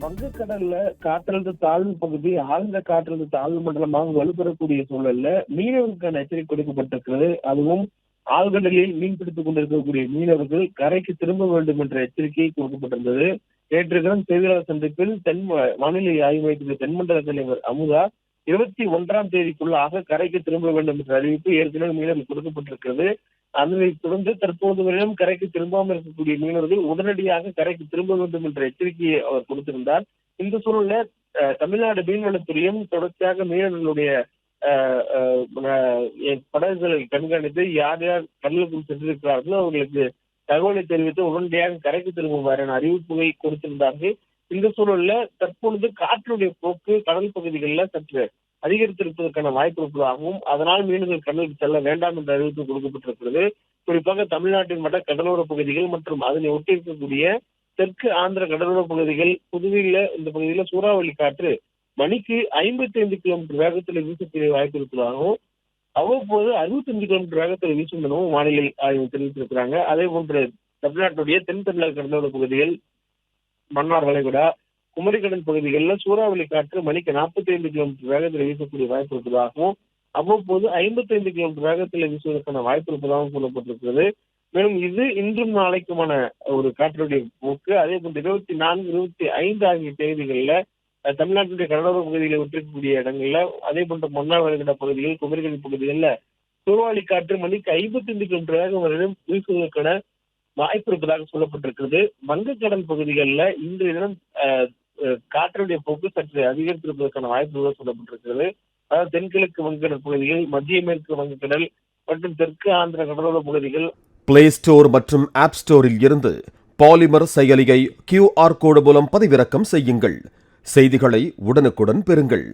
வங்கக்கடல்ல காற்றழுத்த தாழ்வு பகுதி ஆழ்ந்த காற்றழுத்த தாழ்வு மண்டலமாக வலுப்பெறக்கூடிய சூழல்ல மீனவர்களுக்கான எச்சரிக்கை கொடுக்கப்பட்டிருக்கிறது. அதுவும் ஆழ்கடலில் மீன்பிடித்துக் கொண்டிருக்கக்கூடிய மீனவர்கள் கரைக்கு திரும்ப வேண்டும் என்ற எச்சரிக்கை கொடுக்கப்பட்டிருந்தது. நேற்று தினம் செய்தியாளர் சந்திப்பில் வானிலை ஆய்வு மையத்தின் தென்மண்டல தலைவர் அமுதா 21ஆம் தேதிக்குள்ளாக கரைக்கு திரும்ப வேண்டும் என்ற அறிவிப்பு ஏற்கனவே மீனவர்கள் கொடுக்கப்பட்டிருக்கிறது. அதனைத் தொடர்ந்து தற்போது வரையிலும் கரைக்கு திரும்பாமல் இருக்கக்கூடிய மீனவர்கள் உடனடியாக கரைக்கு திரும்ப வேண்டும் என்ற எச்சரிக்கையை அவர் கொடுத்திருந்தார். இந்த சூழல்ல தமிழ்நாடு மீன்வளத்துறையும் தொடர்ச்சியாக மீனவர்களுடைய படகுகளை கண்காணித்து யார் யார் கடலுக்குள் சென்றிருக்கிறார்களோ அவர்களுக்கு தகவலை தெரிவித்து உடனடியாக கரைக்கு திரும்புவார் என அறிவிப்புகளை கொடுத்திருந்தார்கள். இந்த சூழல்ல தற்பொழுது காற்றுடைய போக்கு கடல் பகுதிகளில் சற்று அதிகரித்திருப்பதற்கான வாய்ப்பு இருப்பதாகவும் அதனால் மீனவர்கள் கடலுக்கு செல்ல வேண்டாம் என்ற அறிவிப்பு கொடுக்கப்பட்டிருக்கிறது. குறிப்பாக தமிழ்நாட்டின் வட கடலோர பகுதிகள் மற்றும் அதனை ஒட்டி இருக்கக்கூடிய தெற்கு ஆந்திர கடலோர பகுதிகள், புதுவையில இந்த பகுதியில சூறாவளி காற்று மணிக்கு 55 கிலோமீட்டர் வேகத்தில் வீசக்கூடிய வாய்ப்பு இருப்பதாகவும் அவ்வப்போது 65 கிலோமீட்டர் வேகத்தில் வீசும் எனவும் வானிலை ஆய்வு தெரிவித்திருக்கிறாங்க. அதே போன்று தமிழ்நாட்டுடைய தென் தமிழக கடலோர பகுதிகள், மன்னார் வளைகுடா, குமரிக்கடல் பகுதிகளில் சூறாவளி காற்று மணிக்கு 45 கிலோமீட்டர் வேகத்தில் வீசக்கூடிய வாய்ப்பு இருப்பதாகவும் அவ்வப்போது 55 கிலோமீட்டர் வேகத்தில் வீசுவதற்கான வாய்ப்பு இருப்பதாகவும் சொல்லப்பட்டிருக்கிறது. மேலும் இது இன்றும் நாளைக்குமான ஒரு காற்றுடைய போக்கு. அதே போன்று 24, 25 ஆகிய தேதிகளில் தமிழ்நாட்டுடைய கடலோர பகுதிகளை ஒட்டிருக்கக்கூடிய இடங்கள்ல, அதே போன்ற மன்னார் வளைகுடா பகுதிகள், குமரிக்கடல் பகுதிகளில் சூறாவளி காற்று மணிக்கு 55 கிலோமீட்டர் வேகம் வரையிலும் வீசுவதற்கான வாய்ப்பு இருப்பதாக சொல்லப்பட்டிருக்கிறது. வங்கக்கடல் பகுதிகளில் இன்றைய தினம் காற்றுடைய போக்கு சற்று அதிகரித்திருப்பதற்கான வாய்ப்புகள் சொல்லப்பட்டிருக்கிறது. அதாவது தென்கிழக்கு வங்கக்கடல் பகுதிகள், மத்திய மேற்கு வங்கக்கடல் மற்றும் தெற்கு ஆந்திர கடலோர பகுதிகள். பிளே ஸ்டோர் மற்றும் ஆப் ஸ்டோரில் இருந்து பாலிமர் செயலியை QR கோடு மூலம் பதிவிறக்கம் செய்யுங்கள். செய்திகளை உடனுக்குடன் பெறுங்கள்.